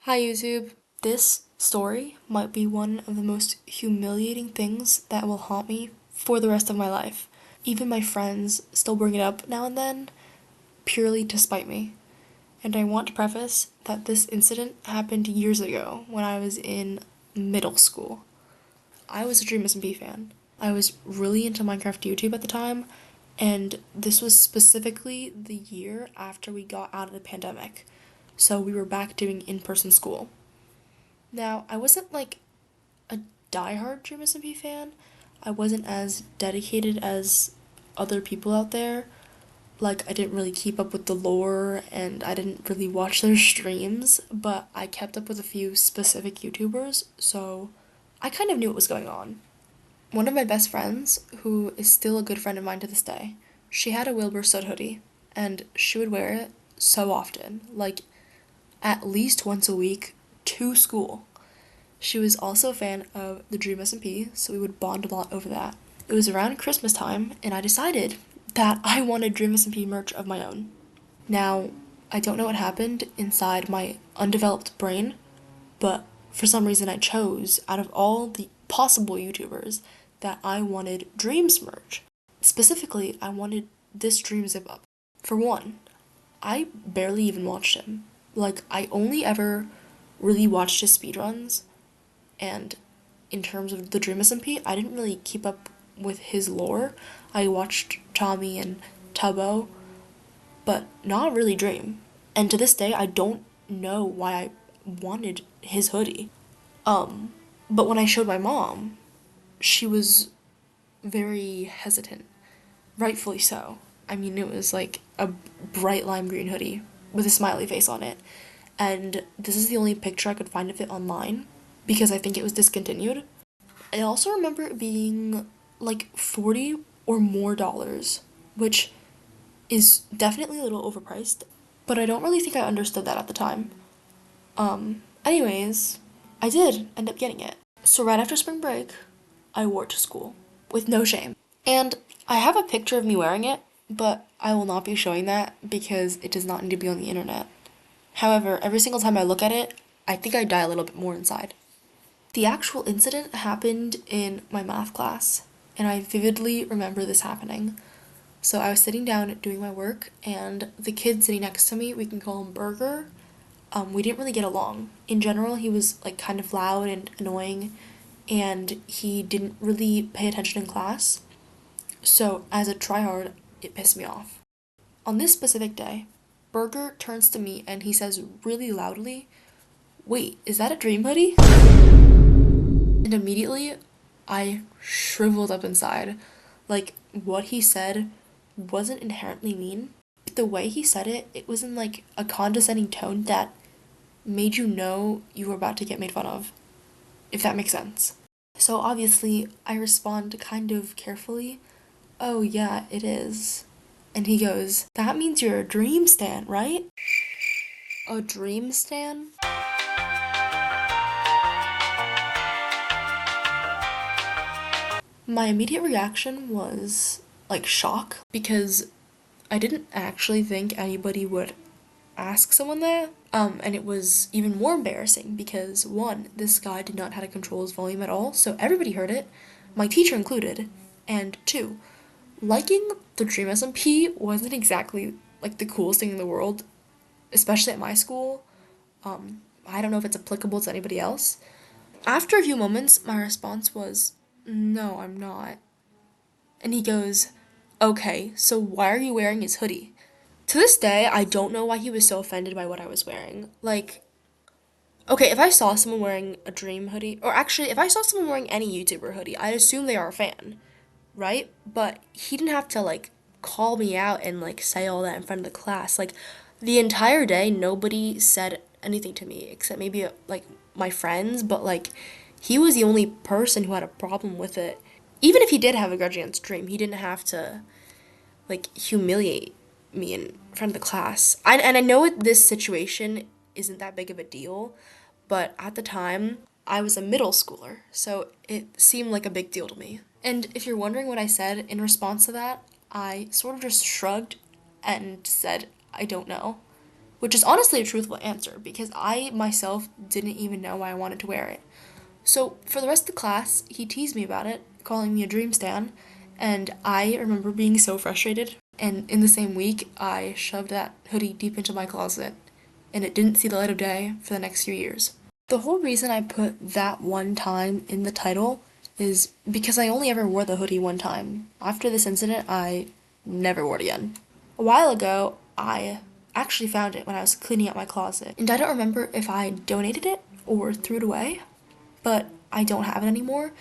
Hi YouTube. This story might be one of the most humiliating things that will haunt me for the rest of my life. Even my friends still bring it up now and then, purely to spite me. And I want to preface that this incident happened years ago when I was in middle school. I was a Dream SMP fan. I was really into Minecraft YouTube at the time, and this was specifically the year after we got out of the pandemic. So we were back doing in-person school. Now, I wasn't like a diehard Dream SMP fan. I wasn't as dedicated as other people out there. Like, I didn't really keep up with the lore and I didn't really watch their streams, but I kept up with a few specific YouTubers, so I kind of knew what was going on. One of my best friends, who is still a good friend of mine to this day, she had a Wilbur Soot hoodie, and she would wear it so often, like at least once a week to school. She was also a fan of the Dream SMP, so we would bond a lot over that. It was around Christmas time, and I decided that I wanted Dream SMP merch of my own. Now, I don't know what happened inside my undeveloped brain, but for some reason I chose, out of all the possible YouTubers, that I wanted Dreams merch. Specifically, I wanted this Dream Zip Up. For one, I barely even watched him. Like, I only ever really watched his speedruns, and in terms of the Dream SMP, I didn't really keep up with his lore. I watched Tommy and Tubbo, but not really Dream. And to this day, I don't know why I wanted his hoodie. But when I showed my mom, she was very hesitant. Rightfully so. I mean, it was like a bright lime green hoodie with a smiley face on it. And this is the only picture I could find of it online because I think it was discontinued. I also remember it being like 40 or more dollars, which is definitely a little overpriced, but I don't really think I understood that at the time. Anyways, I did end up getting it. So right after spring break, I wore it to school with no shame. And I have a picture of me wearing it, but I will not be showing that because it does not need to be on the internet. However, every single time I look at it, I think I die a little bit more inside. The actual incident happened in my math class, and I vividly remember this happening. So I was sitting down doing my work, and the kid sitting next to me, we can call him Burger, we didn't really get along. In general, he was like kind of loud and annoying, and he didn't really pay attention in class. So as a tryhard, it pissed me off. On this specific day, Burger turns to me and he says really loudly, "Wait, is that a Dream hoodie?" And immediately, I shriveled up inside. Like, what he said wasn't inherently mean, but the way he said it, it was in like a condescending tone that made you know you were about to get made fun of, if that makes sense. So obviously, I respond kind of carefully, "Oh yeah, it is." And he goes, "That means you're a Dream stan, right?" A Dream stan? My immediate reaction was like shock because I didn't actually think anybody would ask someone that. And it was even more embarrassing because one, this guy did not know how to control his volume at all, so everybody heard it, my teacher included. And two, liking the Dream SMP wasn't exactly like the coolest thing in the world, especially at my school. I don't know if it's applicable to anybody else. After a few moments, my response was, "No, I'm not." And he goes, "Okay, so why are you wearing his hoodie?" To this day, I don't know why he was so offended by what I was wearing. Like, okay, if I saw someone wearing a Dream hoodie, or actually, if I saw someone wearing any YouTuber hoodie, I'd assume they are a fan, right? But he didn't have to, like, call me out and, like, say all that in front of the class. Like, the entire day, nobody said anything to me, except maybe, like, my friends, but, like, he was the only person who had a problem with it. Even if he did have a grudge against Dream, he didn't have to, like, humiliate me in front of the class. And I know this situation isn't that big of a deal, but at the time, I was a middle schooler, so it seemed like a big deal to me. And if you're wondering what I said in response to that, I sort of just shrugged and said, "I don't know." which is honestly a truthful answer because I myself didn't even know why I wanted to wear it. So for the rest of the class, he teased me about it, calling me a dream stan, and I remember being so frustrated. And in the same week, I shoved that hoodie deep into my closet, and it didn't see the light of day for the next few years. The whole reason I put that one time in the title is because I only ever wore the hoodie one time. After this incident, I never wore it again. A while ago, I actually found it when I was cleaning out my closet, and I don't remember if I donated it or threw it away, but I don't have it anymore,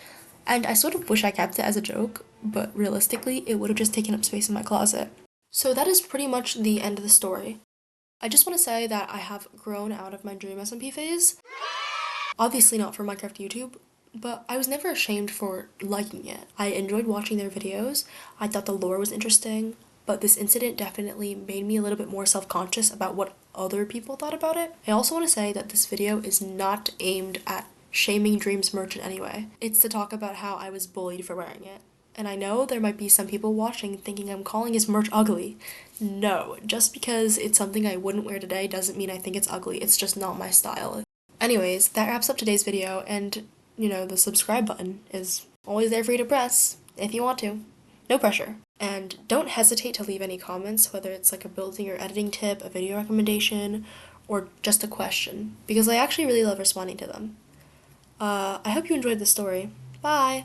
and I sort of wish I kept it as a joke, but realistically, it would have just taken up space in my closet. So that is pretty much the end of the story. I just want to say that I have grown out of my Dream SMP phase. Obviously not for Minecraft YouTube, but I was never ashamed for liking it. I enjoyed watching their videos, I thought the lore was interesting, but this incident definitely made me a little bit more self-conscious about what other people thought about it. I also want to say that this video is not aimed at shaming Dreams merch in any way. It's to talk about how I was bullied for wearing it. And I know there might be some people watching thinking I'm calling his merch ugly. No, just because it's something I wouldn't wear today doesn't mean I think it's ugly, it's just not my style. Anyways, that wraps up today's video, and, the subscribe button is always there for you to press, if you want to. No pressure. And don't hesitate to leave any comments, whether it's like a building or editing tip, a video recommendation, or just a question, because I actually really love responding to them. I hope you enjoyed the story. Bye!